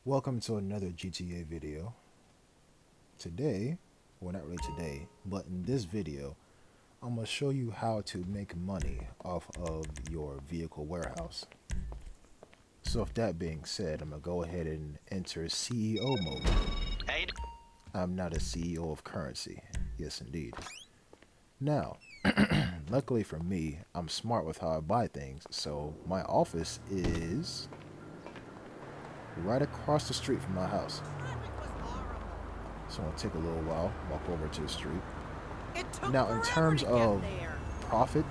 Welcome to another GTA video. Today, well not really today, but in this video, I'm going to show you how to make money off of your vehicle warehouse. So with that being said, I'm going to go ahead and enter CEO mode. I'm not a CEO of currency. Yes indeed. Now, luckily for me, I'm smart with how I buy things, so my office is right across the street from my house. So it'll take a little while, walk over to the street. Now in terms of profit,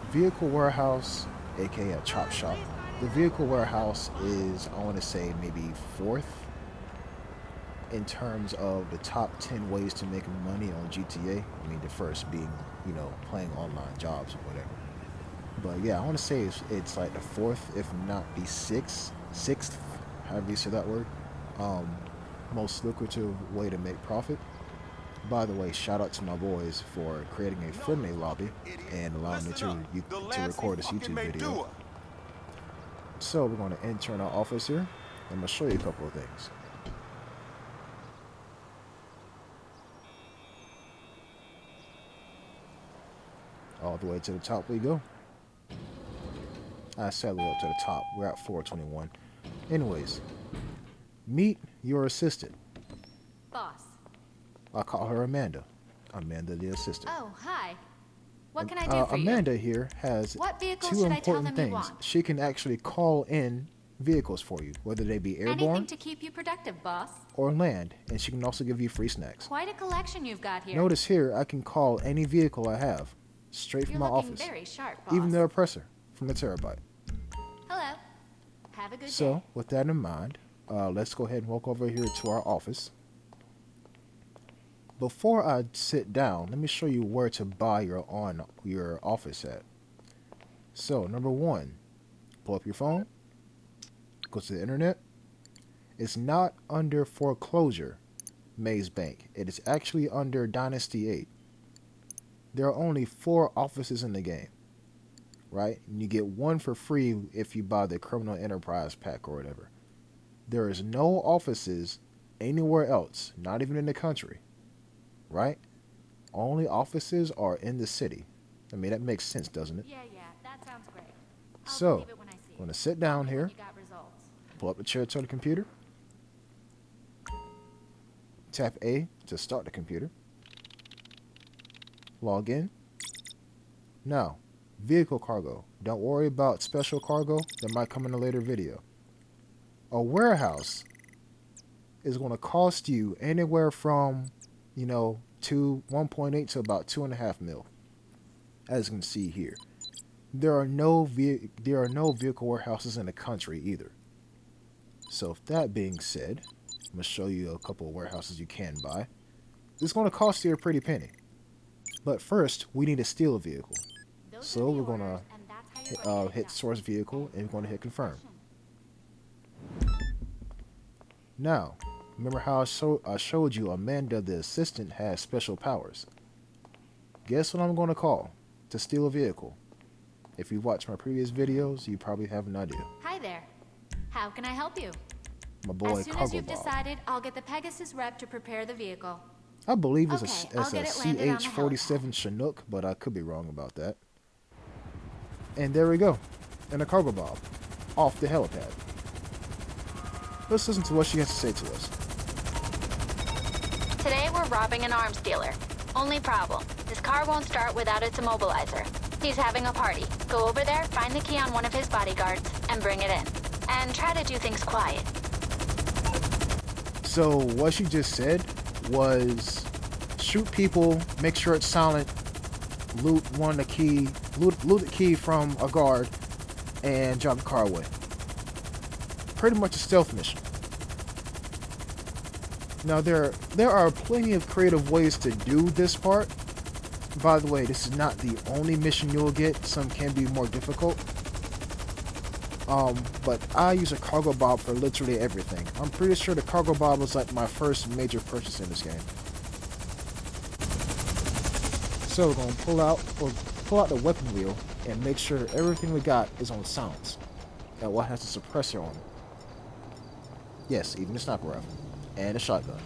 vehicle warehouse, aka a chop shop, the vehicle warehouse is, I want to say, maybe fourth in terms of the top 10 ways to make money on GTA. I mean, the first being, playing online jobs or whatever. But yeah, I want to say it's like the fourth, if not the sixth, however you say that word, most lucrative way to make profit. By the way, shout out to my boys for creating a friendly lobby and allowing me to record this YouTube video. So we're going to enter in our office here. I'm going to show you a couple of things. All the way to the top we go. I said up to the top. We're at 421. Anyways, meet your assistant. Boss. I call her Amanda. Amanda the assistant. Oh, hi. What can I do for Amanda here has two important things. She can actually call in vehicles for you, whether they be airborne, anything to keep you productive, boss, or land, and she can also give you free snacks. Quite a collection you've got here. Notice here, I can call any vehicle I have straight from my office. Very sharp, boss. Even the oppressor from the Terabyte. Hello. Have a good day. So, with that in mind, let's go ahead and walk over here to our office. Before I sit down, let me show you where to buy your office at. So, number one, pull up your phone, go to the internet. It's not under foreclosure, Maze Bank. It is actually under Dynasty 8. There are only 4 offices in the game, right? And you get 1 for free if you buy the Criminal Enterprise pack or whatever. There is no offices anywhere else, not even in the country. Right? Only offices are in the city. I mean, that makes sense, doesn't it? Yeah, that sounds great. So, I'm going to sit down here, pull up the chair to the computer, tap A to start the computer, log in. Now, vehicle cargo. Don't worry about special cargo. That might come in a later video. A warehouse is going to cost you anywhere from 1.8 to about 2.5 mil. As you can see here, there are no vehicle warehouses in the country either. So, with that being said, I'm gonna show you a couple of warehouses you can buy. It's going to cost you a pretty penny. But first, we need to steal a vehicle. So we're gonna hit source vehicle and we're going to hit confirm. Now, remember how I showed you Amanda the assistant has special powers? Guess what I'm going to call to steal a vehicle? If you watched my previous videos, you probably have an idea. Hi there. How can I help you? My boy, as soon as you've decided, I'll get the Pegasus rep to prepare the vehicle. I believe it's a CH-47 Chinook, but I could be wrong about that. And there we go. And a cargo bob off the helipad. Let's listen to what she has to say to us. Today we're robbing an arms dealer. Only problem, his car won't start without its immobilizer. He's having a party. Go over there, find the key on one of his bodyguards, and bring it in. And try to do things quiet. So what she just said was shoot people, make sure it's silent, loot the key from a guard, and drive the car away. Pretty much a stealth mission. Now there are plenty of creative ways to do this part. By the way, this is not the only mission you'll get. Some can be more difficult. But I use a cargo bob for literally everything. I'm pretty sure the cargo bob was like my first major purchase in this game. So we're gonna pull out the weapon wheel and make sure everything we got is on silence. That one has a suppressor on it. Yes, even a sniper rifle. And a shotgun.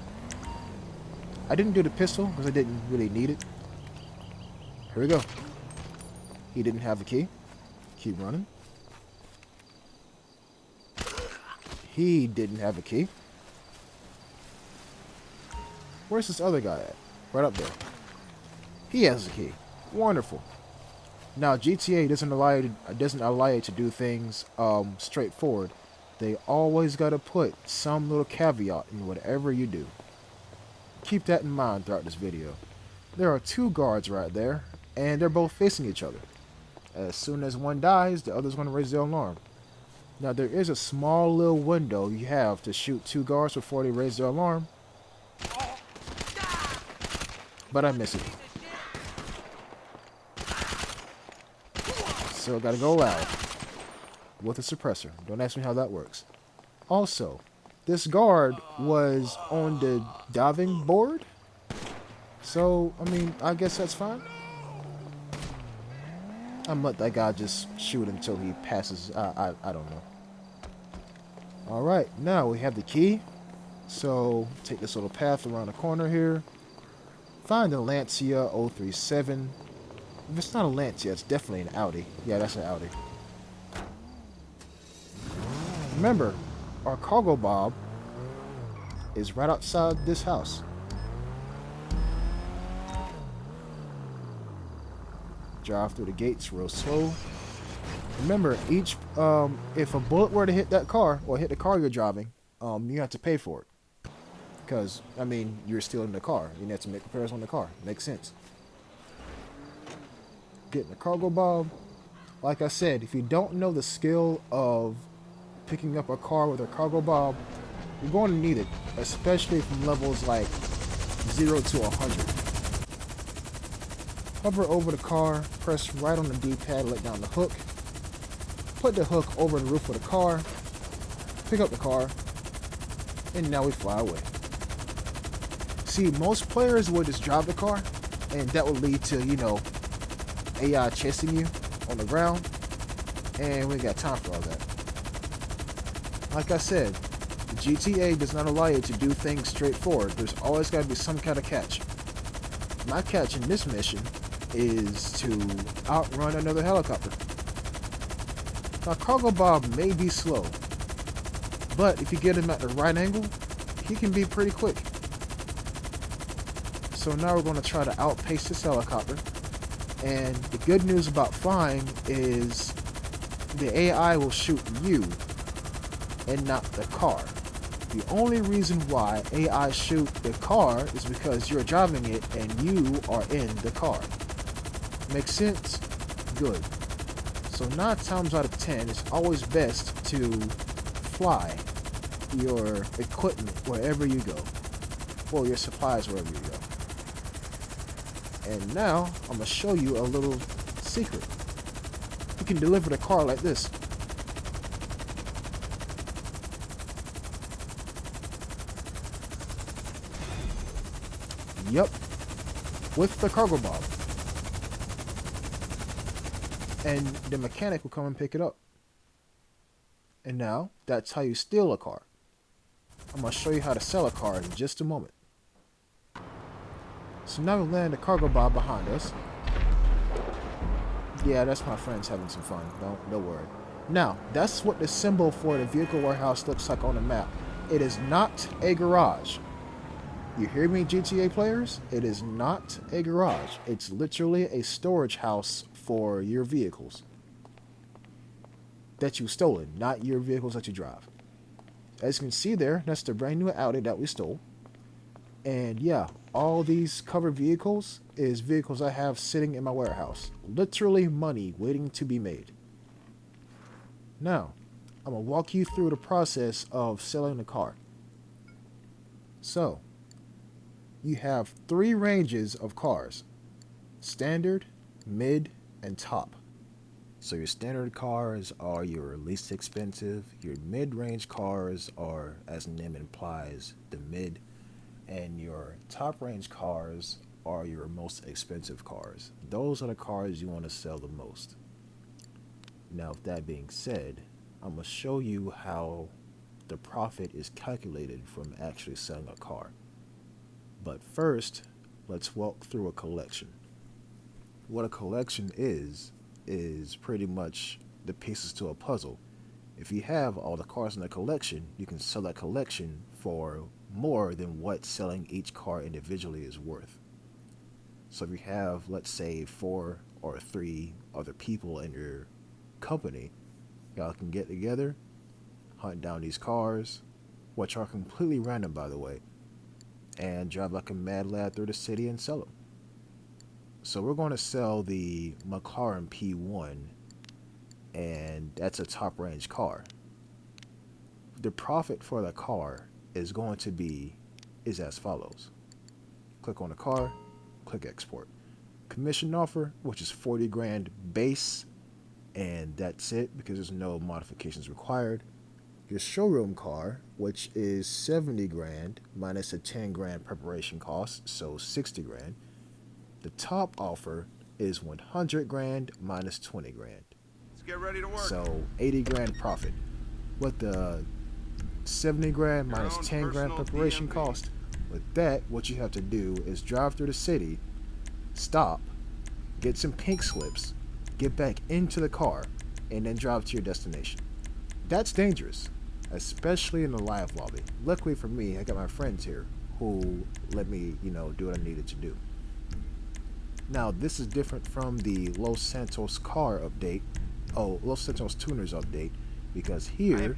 I didn't do the pistol because I didn't really need it. Here we go. He didn't have the key. Keep running. He didn't have a key. Where's this other guy at? Right up there. He has a key. Wonderful. Now GTA doesn't allow you to do things straightforward. They always gotta put some little caveat in whatever you do. Keep that in mind throughout this video. There are two guards right there, and they're both facing each other. As soon as one dies, the other's gonna raise their alarm. Now there is a small little window you have to shoot two guards before they raise their alarm. But I miss it. So I gotta go loud. With a suppressor. Don't ask me how that works. Also, this guard was on the diving board. So, I mean, I guess that's fine. I'm gonna let that guy just shoot until he passes. I don't know. Alright, now we have the key. So, take this little path around the corner here. Find the Lancia 037. If it's not a Lancia, it's definitely an Audi. Yeah, that's an Audi. Remember, our cargo bob is right outside this house. Drive through the gates real slow. Remember, if a bullet were to hit that car, or hit the car you're driving, you have to pay for it. Because, I mean, you're still in the car. You have to make repairs on the car. Makes sense. Getting the cargo bob. Like I said, if you don't know the skill of picking up a car with a cargo bob, you're going to need it. Especially from levels like 0 to 100. Hover over the car, press right on the D-pad, let down the hook. Put the hook over the roof of the car. Pick up the car. And now we fly away. See, most players would just drive the car, and that would lead to, you know, AI chasing you on the ground, and we ain't got time for all that. Like I said, the GTA does not allow you to do things straightforward. There's always got to be some kind of catch. My catch in this mission is to outrun another helicopter. Now, Cargo Bob may be slow, but if you get him at the right angle, he can be pretty quick. So now we're going to try to outpace this helicopter. And the good news about flying is the AI will shoot you and not the car. The only reason why AI shoot the car is because you're driving it and you are in the car. Makes sense? Good. So 9 times out of 10, it's always best to fly your equipment wherever you go. Or your supplies wherever you go. And now, I'm going to show you a little secret. You can deliver the car like this. Yep. With the cargo bob. And the mechanic will come and pick it up. And now, that's how you steal a car. I'm going to show you how to sell a car in just a moment. So now we land the cargo bob behind us. Yeah, that's my friends having some fun. Don't worry. Now, that's what the symbol for the vehicle warehouse looks like on the map. It is not a garage. You hear me, GTA players? It is not a garage. It's literally a storage house for your vehicles that you've stolen, not your vehicles that you drive. As you can see there, that's the brand new Audi that we stole. And yeah, all these covered vehicles is vehicles I have sitting in my warehouse. Literally money waiting to be made. Now, I'm going to walk you through the process of selling the car. So, you have 3 ranges of cars. Standard, mid, and top. So your standard cars are your least expensive. Your mid-range cars are, as the name implies, the mid. And your top range cars are your most expensive cars. Those are the cars you want to sell the most. Now, with that being said, I'm going to show you how the profit is calculated from actually selling a car. But first, let's walk through a collection. What a collection is pretty much the pieces to a puzzle. If you have all the cars in the collection, you can sell that collection for more than what selling each car individually is worth. So if you have, let's say, 4 or 3 other people in your company, y'all can get together, hunt down these cars, which are completely random, by the way, and drive like a mad lad through the city and sell them. So we're going to sell the McLaren P1, and that's a top range car. The profit for the car is going to be as follows. Click on the car, click export. Commission offer, which is 40 grand base, and that's it because there's no modifications required. Your showroom car, which is 70 grand minus a 10 grand preparation cost, so 60 grand. The top offer is 100 grand minus 20 grand. Let's get ready to work. So 80 grand profit. With the 70 grand minus 10 grand preparation cost, with that, what you have to do is drive through the city, stop, get some pink slips, get back into the car, and then drive to your destination. That's dangerous, especially in the live lobby. Luckily for me, I got my friends here who let me, do what I needed to do. Now, this is different from the Los Santos car update, Los Santos tuners update, because here,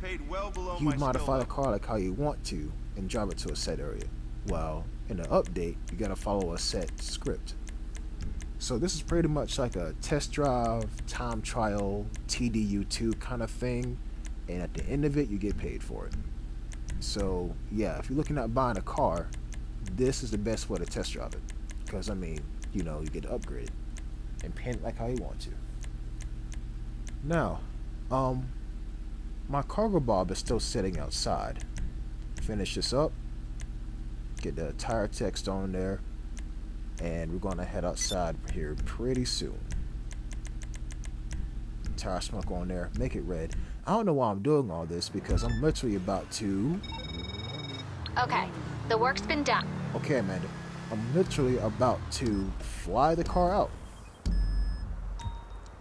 you modify the car like how you want to and drive it to a set area. While in the update, you gotta follow a set script. So this is pretty much like a test drive, time trial, TDU2 kind of thing, and at the end of it, you get paid for it. So yeah, if you're looking at buying a car, this is the best way to test drive it, because you get to upgrade it and paint it like how you want to. Now, my cargo bob is still sitting outside. Finish this up, get the tire text on there, and we're gonna head outside here pretty soon. Tire smoke on there, make it red. I don't know why I'm doing all this because I'm literally about to... Okay, the work's been done. Okay, Amanda, I'm literally about to fly the car out.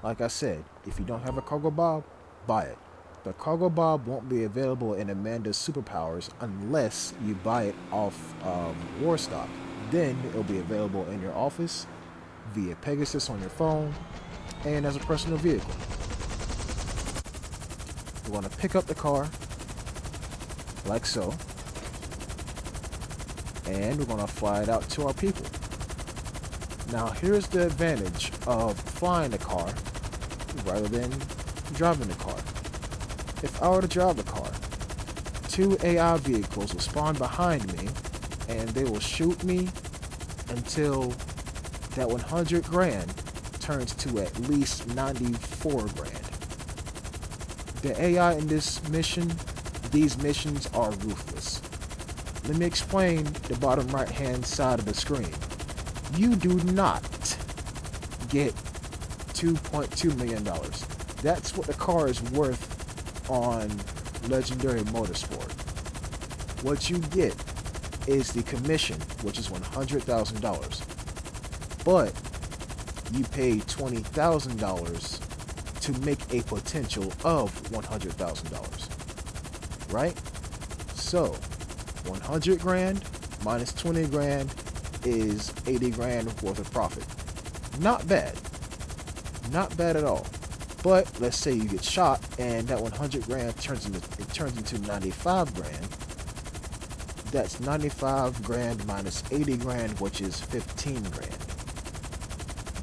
Like I said, if you don't have a cargo bob, buy it. The cargo bob won't be available in Amanda's superpowers unless you buy it off of Warstock. Then it'll be available in your office, via Pegasus on your phone, and as a personal vehicle. You want to pick up the car, like so, and we're going to fly it out to our people. Now here's the advantage of flying the car rather than driving the car. If I were to drive the car, 2 AI vehicles will spawn behind me and they will shoot me until that 100 grand turns to at least 94 grand. The AI in this mission, these missions are ruthless. Let me explain the bottom right hand side of the screen. You do not get $2.2 million. That's what the car is worth on Legendary Motorsport. What you get is the commission, which is $100,000. But you pay $20,000 to make a potential of $100,000. Right? So 100 grand minus 20 grand is 80 grand worth of profit. Not bad. Not bad at all. But let's say you get shot and that 100 grand turns into 95 grand. That's 95 grand minus 80 grand, which is 15 grand.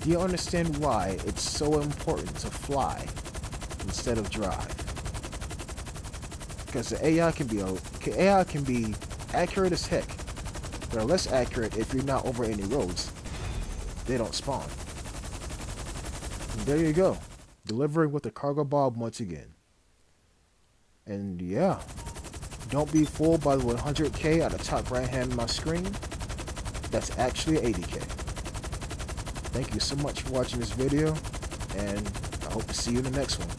Do you understand why it's so important to fly instead of drive? Because the AI can be accurate as heck. They're less accurate if you're not over any roads. They don't spawn. And there you go. Delivering with the cargo bob once again. And yeah, don't be fooled by the 100k at the top right hand of my screen. That's actually 80k. Thank you so much for watching this video, and I hope to see you in the next one.